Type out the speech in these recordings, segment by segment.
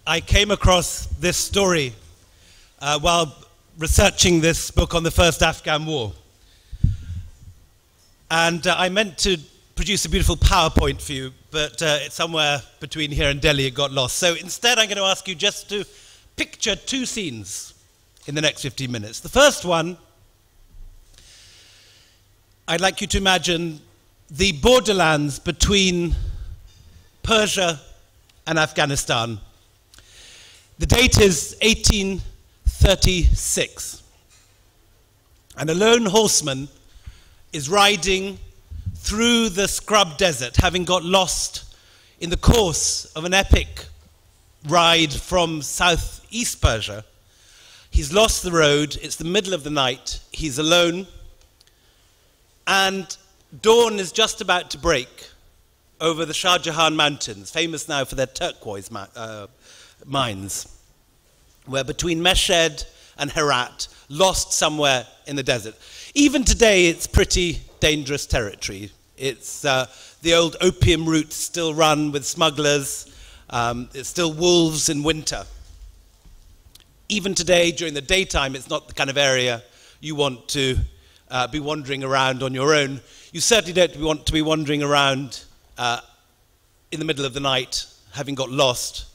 I came across this story while researching this book on the First Afghan War. And I meant to produce a beautiful PowerPoint for you, but somewhere between here and Delhi it got lost. So instead I'm going to ask you just to picture two scenes in the next 15 minutes. The first one, I'd like you to imagine the borderlands between Persia and Afghanistan. The date is 1836. And a lone horseman is riding through the scrub desert, having got lost in the course of an epic ride from southeast Persia. He's lost the road, it's the middle of the night, he's alone, and dawn is just about to break over the Shah Jahan Mountains, famous now for their turquoise mines, where between Meshed and Herat, lost somewhere in the desert. Even today, it's pretty dangerous territory. It's the old opium route still run with smugglers. It's still wolves in winter. Even today, during the daytime, it's not the kind of area you want to be wandering around on your own. You certainly don't want to be wandering around in the middle of the night, having got lost.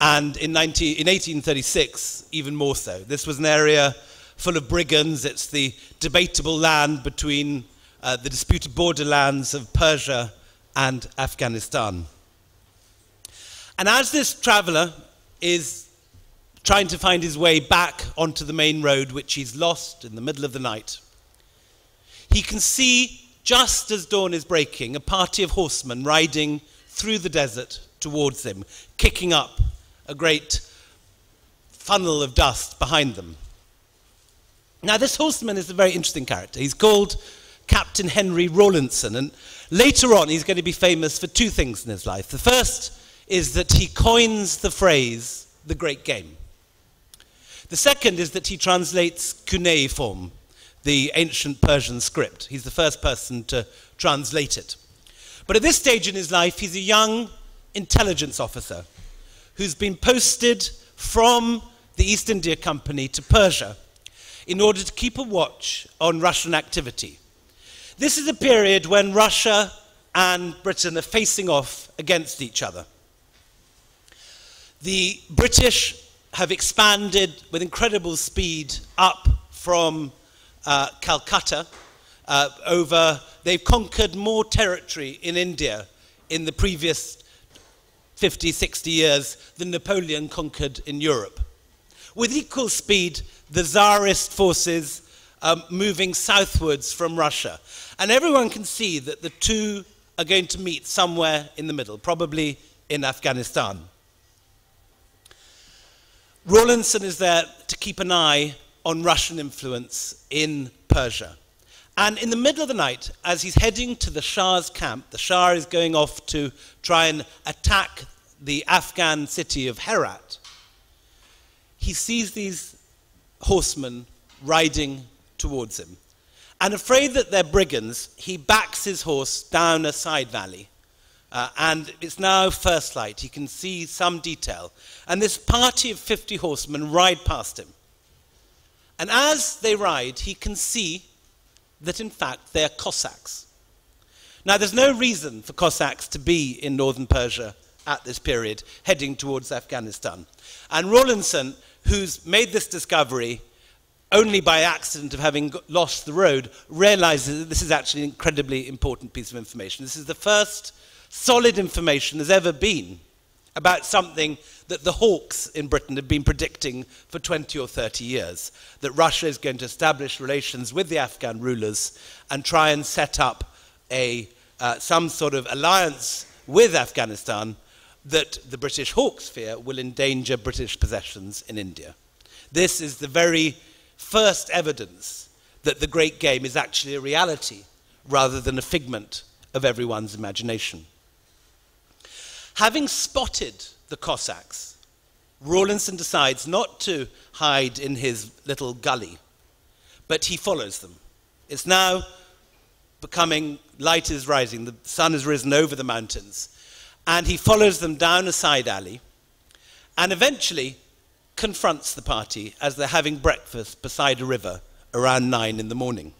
And in 1836, even more so. This was an area full of brigands. It's the debatable land between the disputed borderlands of Persia and Afghanistan. And as this traveler is trying to find his way back onto the main road, which he's lost in the middle of the night, he can see, just as dawn is breaking, a party of horsemen riding through the desert towards him, kicking up a great funnel of dust behind them. Now, this horseman is a very interesting character. He's called Captain Henry Rawlinson, and later on he's going to be famous for two things in his life. The first is that he coins the phrase, the great game. The second is that he translates cuneiform, the ancient Persian script. He's the first person to translate it. But at this stage in his life, he's a young intelligence officer who's been posted from the East India Company to Persia in order to keep a watch on Russian activity. This is a period when Russia and Britain are facing off against each other. The British have expanded with incredible speed up from Calcutta they've conquered more territory in India in the previous 50, 60 years than Napoleon conquered in Europe. With equal speed, the Tsarist forces moving southwards from Russia. And everyone can see that the two are going to meet somewhere in the middle, probably in Afghanistan. Rawlinson is there to keep an eye on Russian influence in Persia. And in the middle of the night, as he's heading to the Shah's camp, the Shah is going off to try and attack the Afghan city of Herat. He sees these horsemen riding towards him. And afraid that they're brigands, he backs his horse down a side valley. And it's now first light. He can see some detail. And this party of 50 horsemen ride past him. And as they ride, he can see that in fact they're Cossacks. Now there's no reason for Cossacks to be in northern Persia at this period, heading towards Afghanistan. And Rawlinson, who's made this discovery only by accident of having lost the road, realizes that this is actually an incredibly important piece of information. This is the first solid information there's ever been about something that the hawks in Britain have been predicting for 20 or 30 years, that Russia is going to establish relations with the Afghan rulers and try and set up some sort of alliance with Afghanistan that the British hawks fear will endanger British possessions in India. This is the very first evidence that the Great Game is actually a reality rather than a figment of everyone's imagination. Having spotted the Cossacks, Rawlinson decides not to hide in his little gully, but he follows them. It's now becoming, light is rising, the sun has risen over the mountains, and he follows them down a side alley, and eventually confronts the party as they're having breakfast beside a river around 9 in the morning.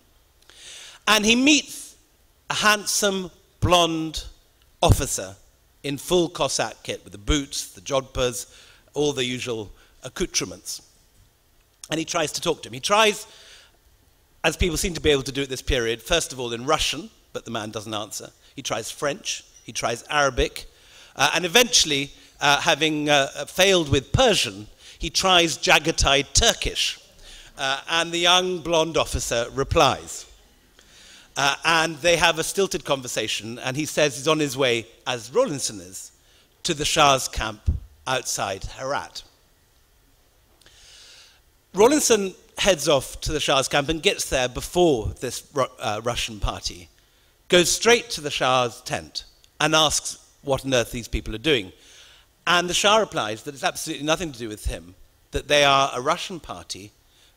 And he meets a handsome, blonde officer in full Cossack kit with the boots, the jodhpurs, all the usual accoutrements. And he tries to talk to him. He tries, as people seem to be able to do at this period, first of all in Russian, but the man doesn't answer. He tries French, he tries Arabic, and eventually, having failed with Persian, he tries Jagatai Turkish. And the young blonde officer replies. And they have a stilted conversation, and he says he's on his way, as Rawlinson is, to the Shah's camp outside Herat. Rawlinson heads off to the Shah's camp and gets there before this Russian party, goes straight to the Shah's tent and asks what on earth these people are doing. And the Shah replies that it's absolutely nothing to do with him, that they are a Russian party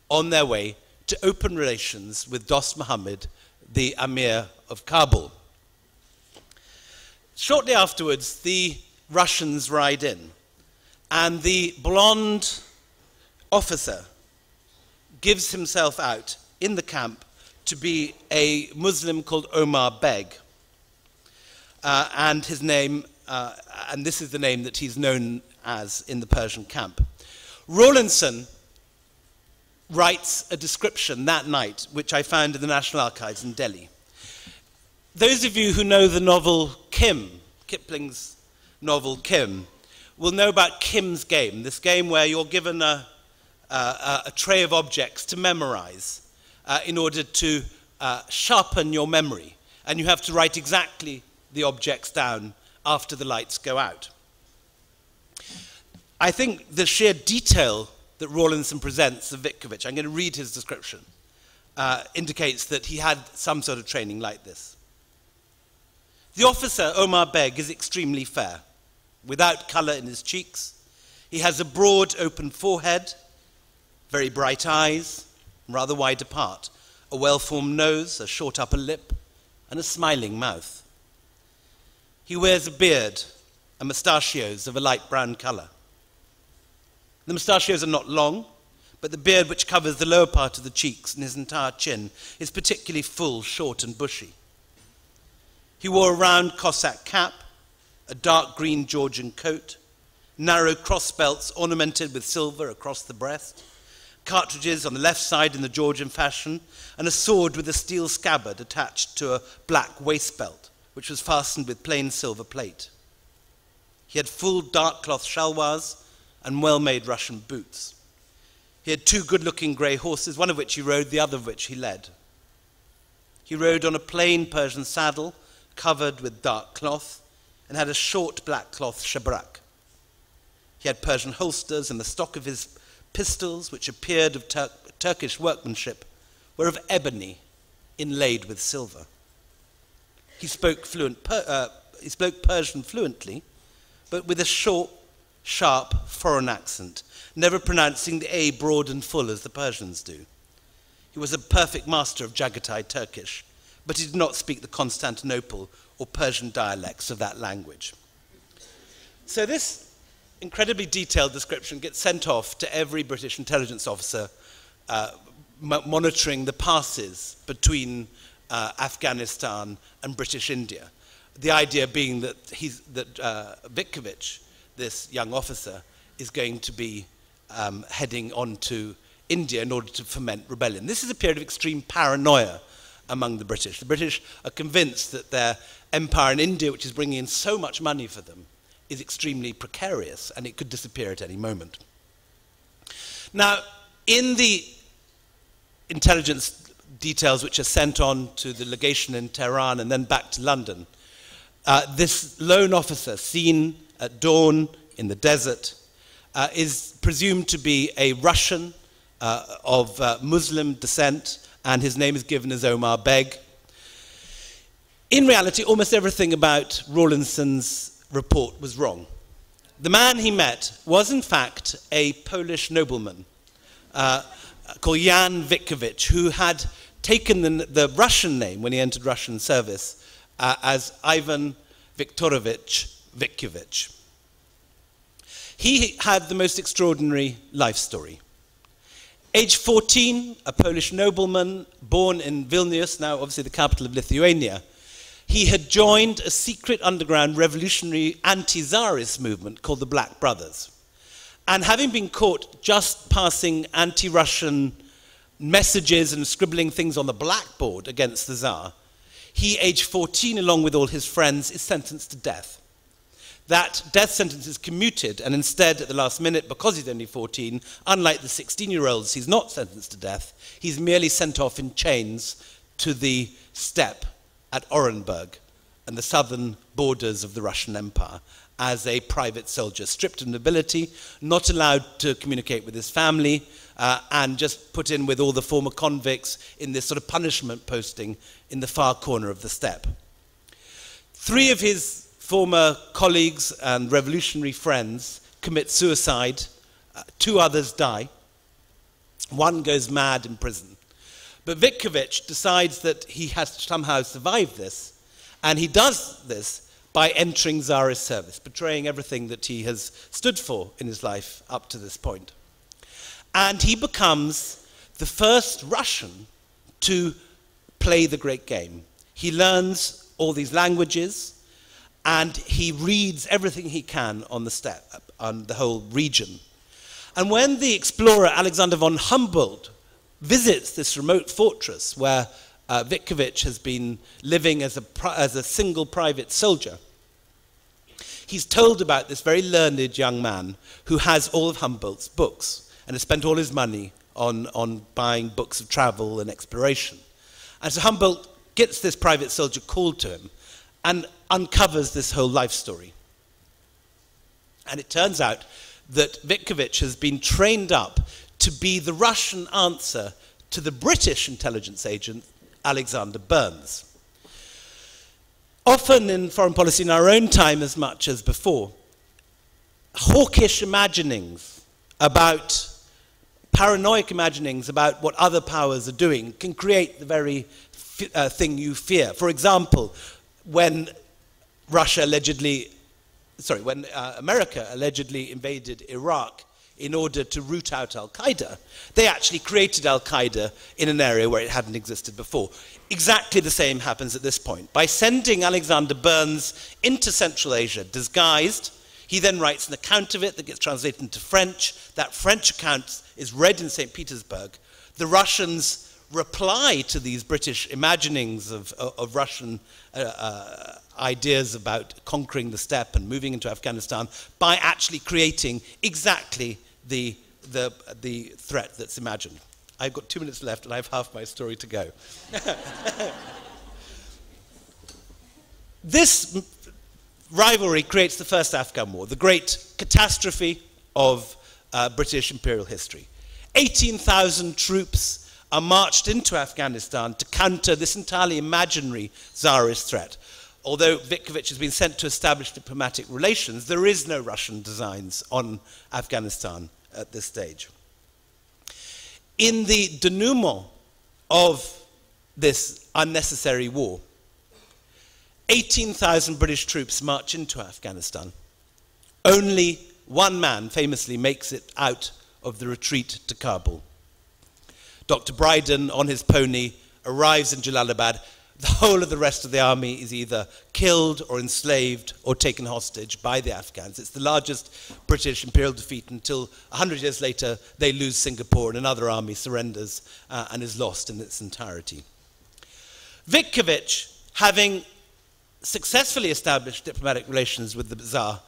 on their way to open relations with Dost Muhammad, the Amir of Kabul. Shortly afterwards, the Russians ride in, and the blonde officer gives himself out in the camp to be a Muslim called Omar Beg. And his name, and this is the name that he's known as in the Persian camp. Rawlinson writes a description that night, which I found in the National Archives in Delhi. Those of you who know the novel Kim, Kipling's novel Kim, will know about Kim's game, this game where you're given a tray of objects to memorize in order to sharpen your memory. And you have to write exactly the objects down after the lights go out. I think the sheer detail that Rawlinson presents of Vitkovich, I'm going to read his description, indicates that he had some sort of training like this. The officer, Omar Beg, is extremely fair, without color in his cheeks. He has a broad, open forehead, very bright eyes, rather wide apart, a well-formed nose, a short upper lip, and a smiling mouth. He wears a beard and mustachios of a light brown color. The mustachios are not long, but the beard which covers the lower part of the cheeks and his entire chin is particularly full, short, and bushy. He wore a round Cossack cap, a dark green Georgian coat, narrow cross belts ornamented with silver across the breast, cartridges on the left side in the Georgian fashion, and a sword with a steel scabbard attached to a black waist belt, which was fastened with plain silver plate. He had full dark cloth shalwars and well-made Russian boots. He had 2 good-looking grey horses, one of which he rode, the other of which he led. He rode on a plain Persian saddle, covered with dark cloth, and had a short black cloth shabrak. He had Persian holsters, and the stock of his pistols, which appeared of Turkish workmanship, were of ebony, inlaid with silver. He spoke Persian fluently, but with a short, sharp foreign accent, never pronouncing the A broad and full as the Persians do. He was a perfect master of Jagatai Turkish, but he did not speak the Constantinople or Persian dialects of that language. So this incredibly detailed description gets sent off to every British intelligence officer monitoring the passes between Afghanistan and British India. The idea being that Vitkovich, this young officer, is going to be heading on to India in order to foment rebellion. This is a period of extreme paranoia among the British. The British are convinced that their empire in India, which is bringing in so much money for them, is extremely precarious and it could disappear at any moment. Now, in the intelligence details which are sent on to the legation in Tehran and then back to London, this lone officer seen at dawn in the desert is presumed to be a Russian of Muslim descent, and his name is given as Omar Beg. In reality, almost everything about Rawlinson's report was wrong. The man he met was, in fact, a Polish nobleman called Jan Vitkovich, who had taken the Russian name when he entered Russian service as Ivan Viktorovich Vitkovich. He had the most extraordinary life story. Age 14, a Polish nobleman born in Vilnius, now obviously the capital of Lithuania, he had joined a secret underground revolutionary anti-Tsarist movement called the Black Brothers. And having been caught just passing anti-Russian messages and scribbling things on the blackboard against the Tsar, he, age 14, along with all his friends, is sentenced to death. That death sentence is commuted, and instead, at the last minute, because he's only 14, unlike the 16-year-olds, he's not sentenced to death. He's merely sent off in chains to the steppe at Orenburg and the southern borders of the Russian Empire as a private soldier, stripped of nobility, not allowed to communicate with his family, and just put in with all the former convicts in this sort of punishment posting in the far corner of the steppe. 3 of his former colleagues and revolutionary friends commit suicide. 2 others die. 1 goes mad in prison. But Vitkovich decides that he has to somehow survive this, and he does this by entering Tsarist service, betraying everything that he has stood for in his life up to this point. And he becomes the first Russian to play the great game. He learns all these languages, and he reads everything he can on the steppe, on the whole region. And when the explorer Alexander von Humboldt visits this remote fortress where Vitkovich has been living as a single private soldier, he's told about this very learned young man who has all of Humboldt's books and has spent all his money on buying books of travel and exploration. And so Humboldt gets this private soldier called to him and uncovers this whole life story. And it turns out that Vitkovich has been trained up to be the Russian answer to the British intelligence agent Alexander Burns. Often in foreign policy in our own time as much as before, hawkish imaginings about, paranoid imaginings about what other powers are doing can create the very thing you fear. For example, when America allegedly invaded Iraq in order to root out Al-Qaeda, they actually created Al-Qaeda in an area where it hadn't existed before. Exactly the same happens at this point. By sending Alexander Burns into Central Asia disguised, he then writes an account of it that gets translated into French. That French account is read in St. Petersburg. The Russians reply to these British imaginings of Russian ideas about conquering the steppe and moving into Afghanistan by actually creating exactly the threat that's imagined. I've got 2 minutes left and I have half my story to go. This rivalry creates the first Afghan war, the great catastrophe of British imperial history. 18,000 troops are marched into Afghanistan to counter this entirely imaginary Tsarist threat. Although Vitkovich has been sent to establish diplomatic relations, there is no Russian designs on Afghanistan at this stage. In the denouement of this unnecessary war, 18,000 British troops march into Afghanistan. Only 1 man famously makes it out of the retreat to Kabul. Dr. Brydon, on his pony, arrives in Jalalabad. The whole of the rest of the army is either killed or enslaved or taken hostage by the Afghans. It's the largest British imperial defeat until 100 years later they lose Singapore and another army surrenders and is lost in its entirety. Vitkovich, having successfully established diplomatic relations with the Tsar,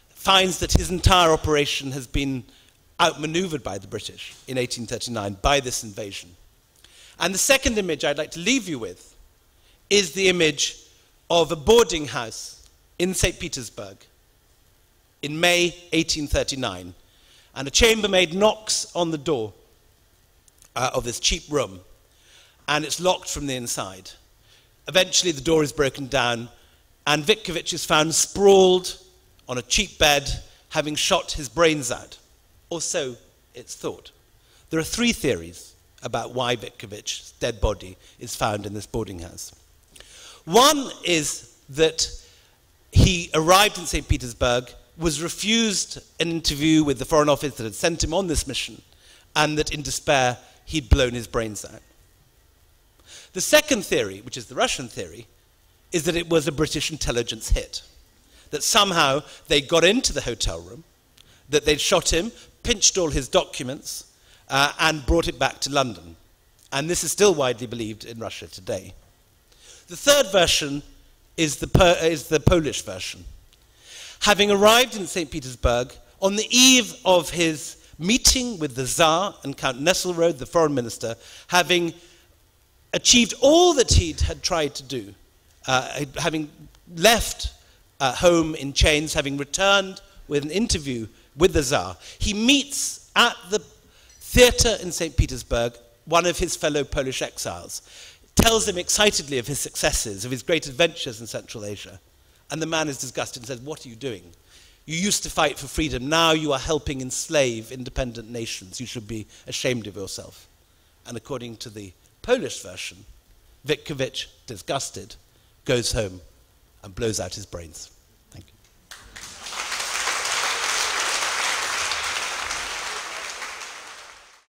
finds that his entire operation has been outmaneuvered by the British in 1839 by this invasion. And the second image I'd like to leave you with is the image of a boarding house in St. Petersburg in May 1839. And a chambermaid knocks on the door of this cheap room, and it's locked from the inside. Eventually the door is broken down, and Vitkovich is found sprawled on a cheap bed, having shot his brains out. Or so it's thought. There are 3 theories about why Vitkovich's dead body is found in this boarding house. One is that he arrived in St. Petersburg was refused an interview with the Foreign Office that had sent him on this mission, and that in despair he'd blown his brains out. The second theory, which is the Russian theory, is that it was a British intelligence hit, that somehow they got into the hotel room, that they'd shot him, pinched all his documents, and brought it back to London. And this is still widely believed in Russia today. The third version is the Polish version. Having arrived in St. Petersburg on the eve of his meeting with the Tsar and Count Nesselrode, the foreign minister, having achieved all that he had tried to do, having left home in chains, having returned with an interview with the Tsar, he meets at the theatre in St. Petersburg one of his fellow Polish exiles, tells him excitedly of his successes, of his great adventures in Central Asia. And the man is disgusted and says, "What are you doing? You used to fight for freedom. Now you are helping enslave independent nations. You should be ashamed of yourself." And according to the Polish version, Witkiewicz, disgusted, goes home and blows out his brains.